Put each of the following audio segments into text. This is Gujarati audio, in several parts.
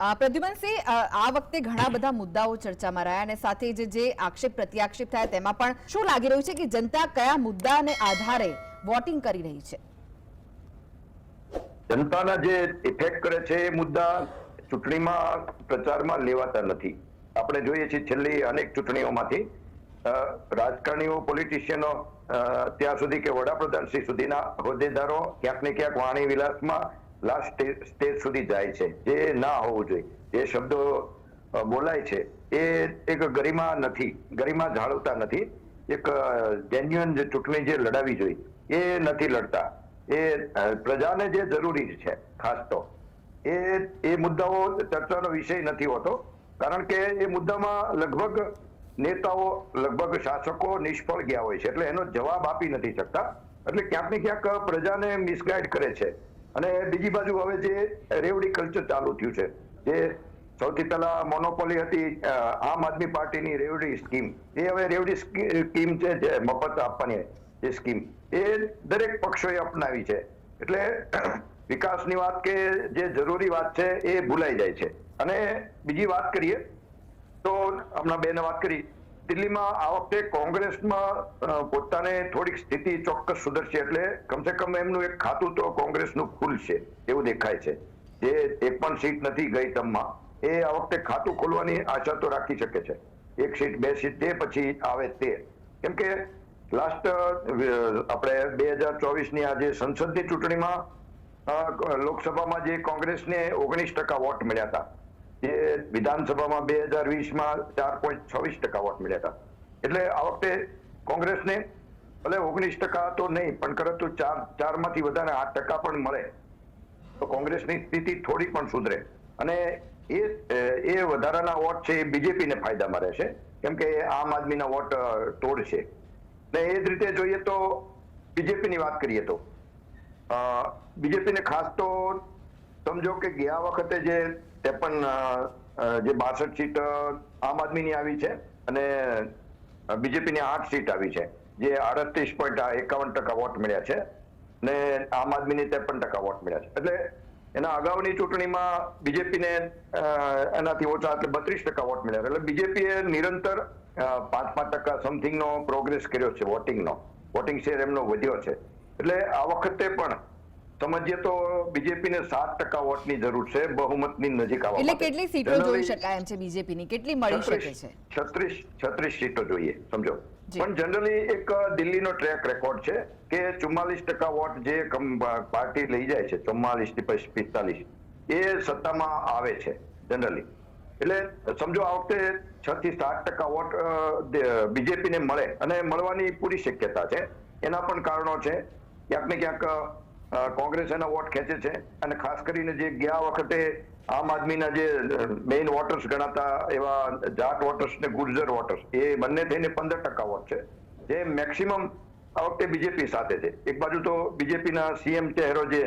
પ્રદ્યુમનસિંહ, આ વખતે ઘણા બધા મુદ્દાઓ ચર્ચામાં રહ્યા અને સાથે જે આક્ષેપ પ્રત્યાક્ષેપ થયા તેમાં પણ શું લાગી રહ્યું છે કે જનતા કયા મુદ્દાને આધારે વોટિંગ કરી રહી છે? જનતાના જે ઇફેક્ટ કરે છે એ મુદ્દા ચૂંટણીમાં પ્રચારમાં લેવાતા નથી. આપણે જોઈએ છીએ છેલ્લી અનેક ચૂંટણીઓમાંથી રાજકારણીઓ, પોલિટિશિયનો ત્યાં સુધી કે વડાપ્રધાન શ્રી સુધીના હોદ્દેદારો ક્યાંક ને ક્યાંક વાણી વિલાસમાં લાસ્ટ સ્ટેજ સુધી જાય છે, જે ના હોવું જોઈએ. જે શબ્દો બોલાય છે એ એક ગરિમા નથી, ગરિમા જાળવતા નથી. એક જેન્યુઅન જે ચૂંટણી જે લડાવી જોઈએ એ નથી લડતા. એ પ્રજાને જે જરૂરી છે ખાસ તો એ મુદ્દાઓ ચર્ચાનો વિષય નથી હોતો, કારણ કે એ મુદ્દામાં લગભગ નેતાઓ, લગભગ શાસકો નિષ્ફળ ગયા હોય છે, એટલે એનો જવાબ આપી નથી શકતા. એટલે ક્યાંક ને ક્યાંક પ્રજાને મિસગાઈડ કરે છે. અને બીજી બાજુ હવે જે રેવડી કલ્ચર ચાલુ થયું છે, જે સૌથી પહેલા મોનોપોલી હતી આમ આદમી પાર્ટીની રેવડી સ્કીમ, એ હવે રેવડી સ્કીમ છે જે મફત આપવાની જે સ્કીમ, એ દરેક પક્ષોએ અપનાવી છે. એટલે વિકાસની વાત કે જે જરૂરી વાત છે એ ભૂલાઈ જાય છે. અને બીજી વાત કરીએ તો હમણાં બેને વાત કરી, દિલ્હીમાં આ વખતે કોંગ્રેસમાં પોતાને થોડીક સ્થિતિ ચોક્કસ સુધરશે, એટલે કમસે કમ એમનું એક ખાતું તો કોંગ્રેસનું ખુલશે એવું દેખાય છે. જે એક પણ સીટ નથી ગઈ ટર્મમાં, એ આ વખતે ખાતું ખોલવાની આશા તો રાખી શકે છે. એક સીટ, બે સીટ, તે પછી આવે તે. કેમ કે લાસ્ટ આપણે 2024ની આ જે સંસદની ચૂંટણીમાં લોકસભામાં જે કોંગ્રેસને 19% વોટ મળ્યા હતા, જે વિધાનસભામાં 2020માં 4.26% વોટ મળ્યા હતા. એટલે આ વખતે કોંગ્રેસને ભલે 19% તો નહીં, પણ પરંતુ ચારમાંથી વધારે 8% પણ મળે તો કોંગ્રેસની સ્થિતિ થોડી પણ સુધરે. અને એ વધારાના વોટ છે એ બીજેપીને ફાયદામાં રહેશે, કેમ કે આમ આદમીના વોટ તોડશે. ને એ જ રીતે જોઈએ તો બીજેપીની વાત કરીએ તો બીજેપીને ખાસ તો સમજો કે ગયા વખતે જે 62 સીટ આમ આદમીની આવી છે અને બીજેપીની 8 સીટ આવી છે, જે 38.51% વોટ મળ્યા છે, ને આમ આદમીને 53% વોટ મળ્યા છે. એટલે એના અગાઉની ચૂંટણીમાં બીજેપીને એનાથી ઓછા, એટલે 32% વોટ મળ્યા. એટલે બીજેપીએ નિરંતર 5% સમથિંગનો પ્રોગ્રેસ કર્યો છે વોટિંગનો. વોટિંગ શેર એમનો વધ્યો છે. એટલે આ વખતે પણ સમજીએ તો બીજેપીને 7% વોટની જરૂર છે બહુમતની નજીક આવવા એટલે માટે. કેટલી સીટો જોઈ શકાય એમ છે બીજેપીની? કેટલી મળી શકે છે? 36 સીટો જોઈએ સમજો. પણ જનરલી એક દિલ્હીનો ટ્રેક રેકોર્ડ છે કે 44% વોટ જે પાર્ટી લઈ જાય છે, 44 થી 45, એ સત્તામાં આવે છે જનરલી. એટલે સમજો આ વખતે 6 થી 7% વોટ બીજેપીને મળે, અને મળવાની પૂરી શક્યતા છે. એના પણ કારણો છે. ક્યાંક ને ક્યાંક કોંગ્રેસ એના વોટ ખેંચે છે, અને ખાસ કરીને જે ગયા વખતે આમ આદમીના જે મેઇન વોટર્સ ગણાતા એવા જાટ વોટર્સ ને ગુર્જર વોટર્સ, એ બંને થઈને 15% વોટ છે, જે મેક્સિમમ આ વખતે બીજેપી સાથે છે. એક બાજુ તો બીજેપીના સીએમ ચહેરો જે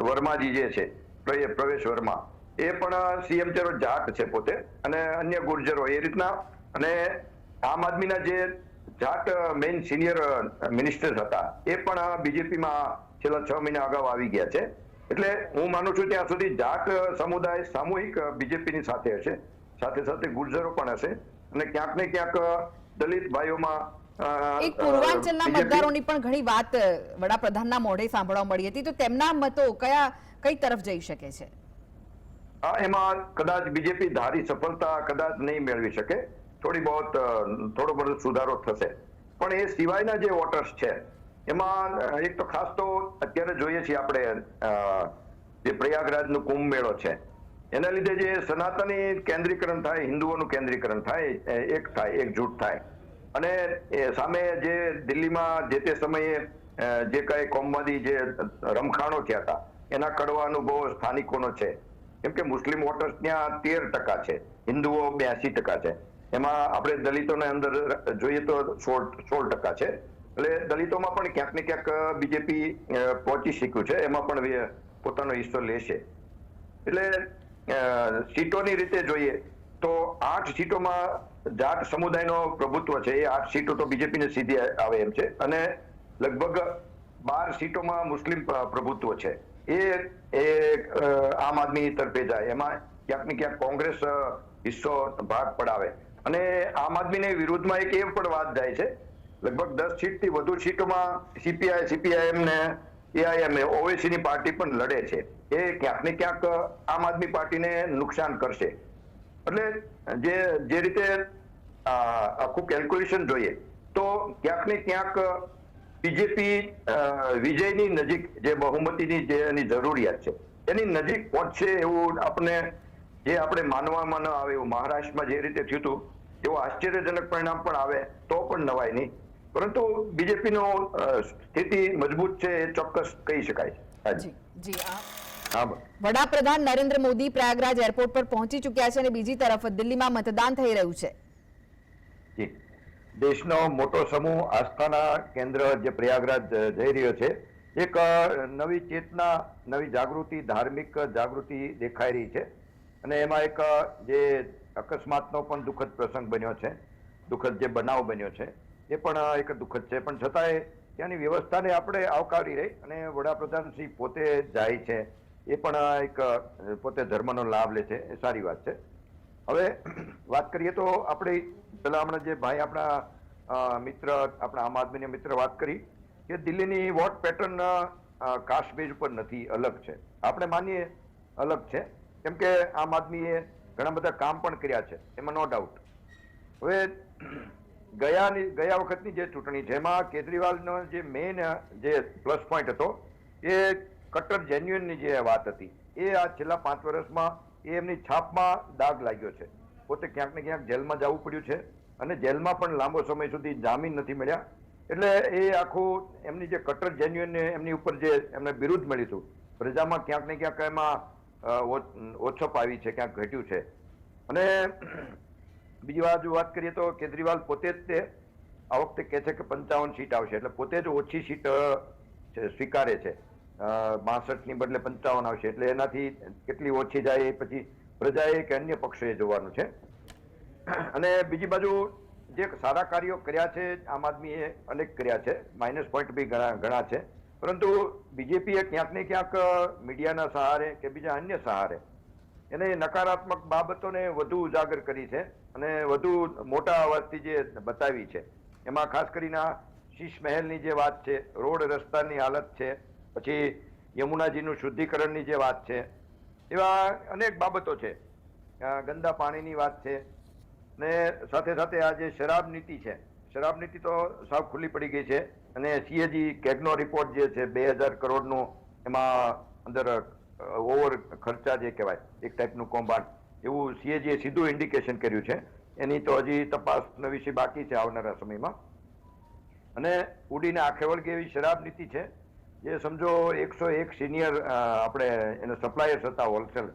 વર્માજી જે છે, પ્રવેશ વર્મા, એ પણ સીએમ ચહેરો જાટ છે પોતે, અને અન્ય ગુર્જરો એ રીતના. અને આમ આદમીના જે જાટ મેઇન સિનિયર મિનિસ્ટર્સ હતા એ પણ બીજેપીમાં છેલ્લા 6 મહિના અગાઉ આવી ગયા છે. એટલે હું માનું છું ત્યાં સુધી જાટ સમુદાય સામૂહિક બીજેપીની સાથે હશે, સાથે સાથે ગુર્જરો પણ હશે, અને ક્યાંક ને ક્યાંક દલિત ભાઈઓમાં એક પૂર્વાંચલના મતદારોની પણ ઘણી વાત વડાપ્રધાનના મોઢે સાંભળવા મળી હતી, તો તેમના મતો કઈ તરફ જઈ શકે છે? એમાં કદાચ બીજેપી ધારી સફળતા કદાચ નહીં મેળવી શકે, થોડો બધો સુધારો થશે. પણ એ સિવાયના જે વોટર્સ છે એમાં એક તો ખાસ તો અત્યારે જોઈએ છીએ આપણે જે પ્રયાગરાજનો કુંભ મેળો છે, એના લીધે જે સનાતની કેન્દ્રીકરણ થાય, હિન્દુઓનું કેન્દ્રીકરણ થાય, એકજૂટ થાય. અને સામે જે દિલ્હીમાં જે તે સમયે જે કઈ કોમવાદી જે રમખાણો થયા હતા, એના કડવા અનુભવો સ્થાનિકોનો છે. કેમ કે મુસ્લિમ વોટર્સ ત્યાં 13% છે, હિન્દુઓ 82% છે. એમાં આપણે દલિતોને અંદર જોઈએ તો 16% છે. એટલે દલિતોમાં પણ ક્યાંક ને ક્યાંક બીજેપી પહોંચી શક્યું છે, એમાં પણ પોતાનો હિસ્સો લેશે. એટલે સીટોની રીતે જોઈએ તો 8 સીટોમાં જાટ સમુદાયનો પ્રભુત્વ છે, એ 8 સીટો તો બીજેપીને સીધી આવે એમ છે. અને લગભગ 12 સીટોમાં મુસ્લિમ પ્રભુત્વ છે, એ આમ આદમી તરફે જાય. એમાં ક્યાંક ને ક્યાંક કોંગ્રેસ હિસ્સો ભાગ પડાવે. અને આમ આદમીની વિરુદ્ધમાં એક એ પણ વાત જાય છે, લગભગ 10 સીટથી વધુ સીટોમાં સીપીઆઈ, સીપીઆઈએમ ને એઆઈએમ ઓવેસી ની પાર્ટી પણ લડે છે. એ ક્યાંક ને ક્યાંક આમ આદમી પાર્ટીને નુકસાન કરશે. એટલે જે રીતે આખું કેલ્ક્યુલેશન જોઈએ તો ક્યાંક ને ક્યાંક બીજેપી વિજયની નજીક, જે બહુમતીની જે એની જરૂરિયાત છે એની નજીક પહોંચશે એવું આપણે માનવામાં ન આવે એવું મહારાષ્ટ્રમાં જે રીતે થયું હતું એવું આશ્ચર્યજનક પરિણામ પણ આવે તો પણ નવાય નહીં. પરંતુ બીજેપીનો સ્થિતિ મજબૂત છે એ ચોક્કસ કહી શકાય. જી જી હા, વડાપ્રધાન નરેન્દ્ર મોદી પ્રયાગરાજ એરપોર્ટ પર પહોંચી ચૂક્યા છે અને બીજી તરફ દિલ્હીમાં મતદાન થઈ રહ્યું છે. જી, દેશનો મોટો સમૂહ આસ્થાના કેન્દ્ર જે પ્રયાગરાજ જઈ રહ્યો છે, એક નવી ચેતના, નવી જાગૃતિ, ધાર્મિક જાગૃતિ દેખાઈ રહી છે. અને એમાં એક જે અકસ્માતનો પણ દુઃખદ પ્રસંગ બન્યો છે, દુઃખદ જે બનાવ બન્યો છે એ પણ એક દુઃખદ છે, પણ છતાંય ત્યાંની વ્યવસ્થાને આપણે આવકારી રહી અને વડાપ્રધાન શ્રી પોતે જાય છે એ પણ એક પોતે ધર્મનો લાભ લે છે, એ સારી વાત છે. હવે વાત કરીએ તો આપણે પેલા હમણાં જે ભાઈ આપણા મિત્ર, આપણા આમ આદમીના મિત્ર વાત કરી કે દિલ્હીની વોટ પેટર્ન કાસ્ટ બેઝ ઉપર નથી, અલગ છે. આપણે માનીએ અલગ છે, કેમ કે આમ આદમીએ ઘણા બધા કામ પણ કર્યા છે, એમાં નો ડાઉટ. હવે ગયા વખતની જે ચૂંટણી છે એમાં કેજરીવાલનો જે મેઇન જે પ્લસ પોઈન્ટ હતો એ કટ્ટર જેન્યુઅનની જે વાત હતી, એ આ છેલ્લા 5 વર્ષમાં એ એમની છાપમાં દાગ લાગ્યો છે. પોતે ક્યાંક ને ક્યાંક જેલમાં જવું પડ્યું છે અને જેલમાં પણ લાંબો સમય સુધી જામીન નથી મળ્યા. એટલે એ આખું એમની જે કટ્ટર જેન્યુઅન એમની ઉપર જે એમને બિરુદ મળ્યું હતું, પ્રજામાં ક્યાંક ને ક્યાંક એમાં ઓછપ આવી છે, ક્યાંક ઘટ્યું છે. અને બીજી વાત કરીએ તો કેજરીવાલ પોતે જ તે આ વખતે કહે છે કે 55 સીટ આવશે, એટલે પોતે જ ઓછી સીટ સ્વીકારે છે. 62ની બદલે 55 આવશે, એટલે એનાથી કેટલી ઓછી જાય એ પછી પ્રજાએ કે અન્ય પક્ષોએ જોવાનું છે. અને બીજી બાજુ જે સારા કાર્યો કર્યા છે આમ આદમીએ અનેક કર્યા છે, માઇનસ પોઈન્ટ બી ઘણા છે, પરંતુ બીજેપીએ ક્યાંક ને ક્યાંક મીડિયાના સહારે કે બીજા અન્ય સહારે એને નકારાત્મક બાબતોને વધુ ઉજાગર કરી છે અને વધુ મોટા અવાજથી જે બતાવી છે. એમાં ખાસ કરીને શીશ મહેલની જે વાત છે, રોડ રસ્તાની હાલત છે, પછી યમુનાજીનું શુદ્ધિકરણની જે વાત છે, એવા અનેક બાબતો છે, ગંદા પાણીની વાત છે. ને સાથે સાથે આ જે શરાબ નીતિ છે, શરાબ નીતિ તો સાવ ખુલ્લી પડી ગઈ છે. અને સીએજી કેગનો રિપોર્ટ જે છે 2000 કરોડનું, એમાં અંદર ઓવર ખર્ચા જે કહેવાય, એક ટાઈપનું કૌભાંડ, એવું સીએજીએ સીધું ઇન્ડિકેશન કર્યું છે. એની તો હજી તપાસ વિશે બાકી છે આવનારા સમયમાં. અને ઉડીને આંખે વળગે એવી શરાબ નીતિ છે, જે સમજો 101 સિનિયર આપણે એને સપ્લાયર્સ હતા હોલસેલ,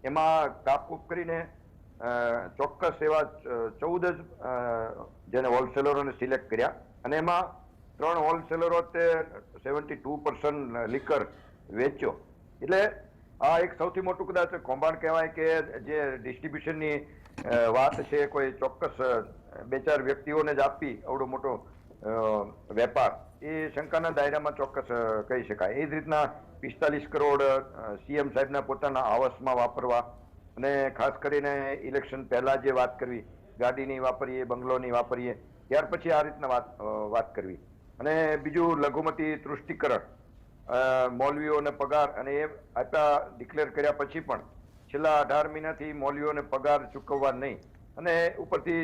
એમાં કાપકૂપ કરીને ચોક્કસ એવા 14 જ જેને હોલસેલરોને સિલેક્ટ કર્યા અને એમાં 3 હોલસેલરો તે 72% લિકર વેચ્યો. એટલે આ એક સૌથી મોટું કદાચ કૌભાંડ કહેવાય કે જે ડિસ્ટ્રીબ્યુશનની વાત છે, કોઈ ચોક્કસ 2-4 વ્યક્તિઓને જ આપી આવડો મોટો વેપાર, એ શંકાના દાયરામાં ચોક્કસ કહી શકાય. એ જ રીતના 45 કરોડ સીએમ સાહેબના પોતાના આવાસમાં વાપરવા, અને ખાસ કરીને ઇલેક્શન પહેલા જે વાત કરવી, ગાડીની વાપરીએ, બંગલોની વાપરીએ, ત્યાર પછી આ રીતના વાત કરવી. અને બીજું લઘુમતી તૃષ્ટિકરણ, મૌલવીઓને પગાર, અને એ આટલા ડિક્લેર કર્યા પછી પણ છેલ્લા 18 મહિનાથી મૌલવીઓને પગાર ચૂકવવા નહીં, અને ઉપરથી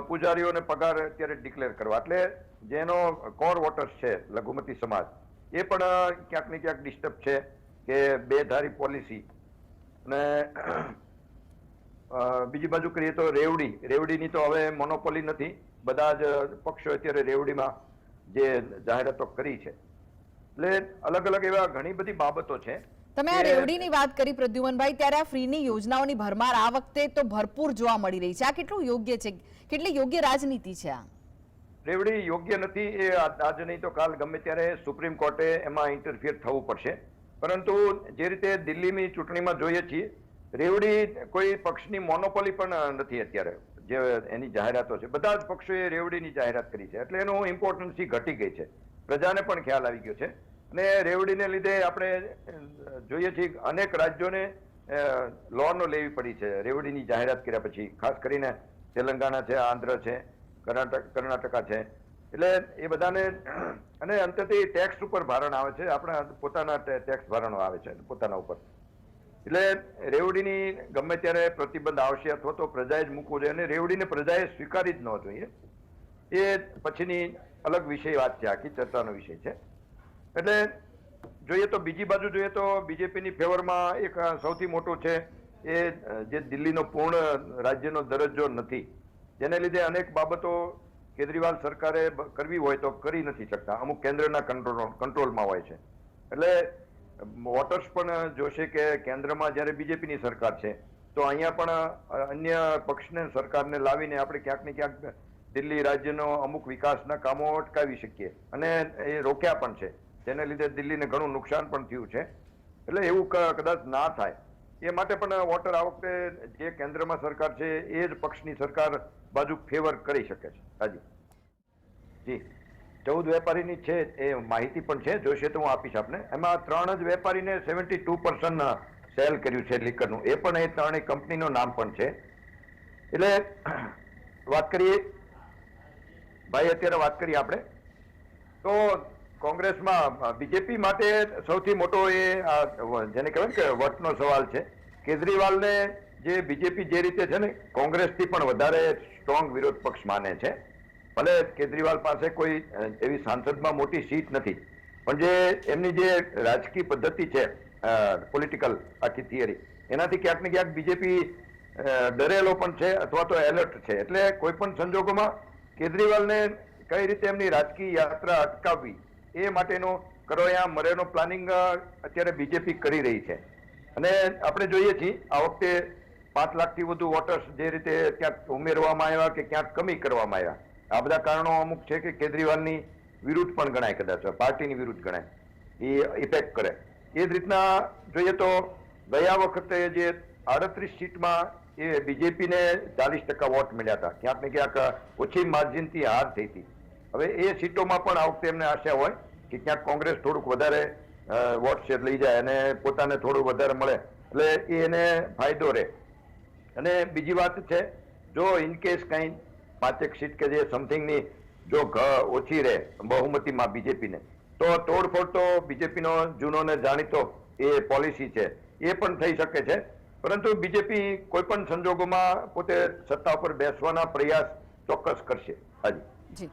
પૂજારીઓને પગાર અત્યારે ડિક્લેર કરવા. એટલે જેનો કોર વોટર્સ છે લઘુમતી સમાજ, એ પણ ક્યાંક ને ક્યાંક ડિસ્ટર્બ છે કે બેધારી પોલિસી. અને બીજી બાજુ કરીએ તો રેવડીની તો હવે મોનોપોલી નથી, બધા જ પક્ષો અત્યારે રેવડીમાં જે જાહેરાતો કરી છે. એટલે અલગ અલગ એવા ઘણી બધી બાબતો છે. તમે આ રેવડીની વાત કરી પ્રદ્યુમનભાઈ, ત્યારે આ ફ્રીની યોજનાઓની ભરમાર આ વખતે તો ભરપૂર જોવા મળી રહી છે. આ કેટલું યોગ્ય છે, કેટલી યોગ્ય રાજનીતિ છે? આ રેવડી યોગ્ય નથી, એ આજ નહીં તો કાલ ગમે ત્યારે સુપ્રીમ કોર્ટે એમાં ઇન્ટરફિયર થવું પડશે. પરંતુ જે રીતે દિલ્હીની ચૂંટણીમાં જોઈએ છીએ, રેવડી કોઈ પક્ષની મોનોપોલી પણ નથી અત્યારે. જે એની જાહેરાતો છે, બધા જ પક્ષોએ રેવડીની જાહેરાત કરી છે, એટલે એનું ઇમ્પોર્ટન્સ ઘટી ગઈ છે, પ્રજાને પણ ખ્યાલ આવી ગયો છે. અને રેવડીને લીધે આપણે જોઈએ છીએ અનેક રાજ્યોને લોન લેવી પડી છે રેવડીની જાહેરાત કર્યા પછી, ખાસ કરીને તેલંગાણા છે, આંધ્ર છે, કર્ણાટકા છે. એટલે એ બધાને અને અંતથી ટેક્સ ઉપર ભારણ આવે છે, આપણા પોતાના ટેક્સ ભારણો આવે છે પોતાના ઉપર. એટલે રેવડીની ગમે ત્યારે પ્રતિબંધ આવશે અથવા તો પ્રજાએ જ મૂકવો જોઈએ, અને રેવડીને પ્રજાએ સ્વીકારી જ ન જોઈએ. એ પછીની અલગ વિષય વાત છે, આખી ચર્ચાનો વિષય છે. એટલે જોઈએ તો બીજી બાજુ જોઈએ તો બીજેપીની ફેવરમાં એક સૌથી મોટું છે એ જે દિલ્હીનો પૂર્ણ રાજ્યનો દરજ્જો નથી, જેને લીધે અનેક બાબતો કેજરીવાલ સરકારે કરવી હોય તો કરી નથી શકતા, અમુક કેન્દ્રના કંટ્રોલમાં હોય છે. એટલે વોટર્સ પણ જોશે કે કેન્દ્રમાં જ્યારે બીજેપીની સરકાર છે તો અહીંયા પણ અન્ય પક્ષને સરકારને લાવીને આપણે ક્યાંક ને ક્યાંક દિલ્હી રાજ્યનો અમુક વિકાસના કામો અટકાવી શકીએ, અને એ રોક્યા પણ છે, જેને લીધે દિલ્હીને ઘણું નુકસાન પણ થયું છે. એટલે એવું કદાચ ના થાય એ માટે પણ વોટર આ વખતે જે કેન્દ્રમાં સરકાર છે એ જ પક્ષની સરકાર બાજુ ફેવર કરી શકે છે. હાજી જી, 14 વેપારીની છે એ માહિતી પણ છે, જોઈશે તો હું આપીશ આપને. એમાં 3 જ વેપારીને 72% સેલ કર્યું છે લીકરનું, એ પણ એ 3 કંપનીનું નામ પણ છે. એટલે વાત કરીએ ભાઈ, અત્યારે વાત કરીએ આપણે તો કોંગ્રેસમાં બીજેપી માટે સૌથી મોટો એ જેને કહેવાય કે વટનો સવાલ છે. કેજરીવાલને જે બીજેપી જે રીતે છે ને કોંગ્રેસથી પણ વધારે સ્ટ્રોંગ વિરોધ પક્ષ માને છે. ભલે કેજરીવાલ પાસે કોઈ એવી સાંસદમાં મોટી સીટ નથી, પણ જે એમની જે રાજકીય પદ્ધતિ છે, પોલિટિકલ આખી થિયરી, એનાથી ક્યાંક ને ક્યાંક બીજેપી ડરેલો પણ છે અથવા તો એલર્ટ છે. એટલે કોઈ પણ સંજોગોમાં કેજરીવાલને કઈ રીતે એમની રાજકીય યાત્રા અટકાવવી એ માટેનો કરોયા મરેનો પ્લાનિંગ અત્યારે બીજેપી કરી રહી છે. અને આપણે જોઈએ છીએ આ વખતે 5 લાખથી વધુ વોટર્સ જે રીતે ક્યાંક ઉમેરવામાં આવ્યા કે ક્યાંક કમી કરવામાં આવ્યા, આ બધા કારણો અમુક છે કે કેજરીવાલની વિરુદ્ધ પણ ગણાય, કદાચ પાર્ટીની વિરુદ્ધ ગણાય, એ ઇફેક્ટ કરે. એ જ રીતના જોઈએ તો ગયા વખતે જે 38 સીટમાં એ બીજેપીને 40% વોટ મળ્યા હતા, ક્યાંક ને ક્યાંક ઓછી માર્જિનથી હાર થઈ હતી. હવે એ સીટોમાં પણ આ વખતે એમને આશા હોય કે ક્યાંક કોંગ્રેસ થોડુંક વધારે વોટ શેર લઈ જાય અને પોતાને થોડું વધારે મળે, એટલે એને ફાયદો રહે. અને બીજી વાત છે, જો ઇનકેસ કઈ 5 સીટ કે જે સમથિંગની જો ઓછી રહે બહુમતીમાં બીજેપીને, તો તોડફોડ તો બીજેપીનો જૂનો ને જાણીતો એ પોલિસી છે, એ પણ થઈ શકે છે. પરંતુ બીજેપી કોઈ પણ સંજોગોમાં પોતે સત્તા ઉપર બેસવાના પ્રયાસ ચોક્કસ કરશે. હાજી જી.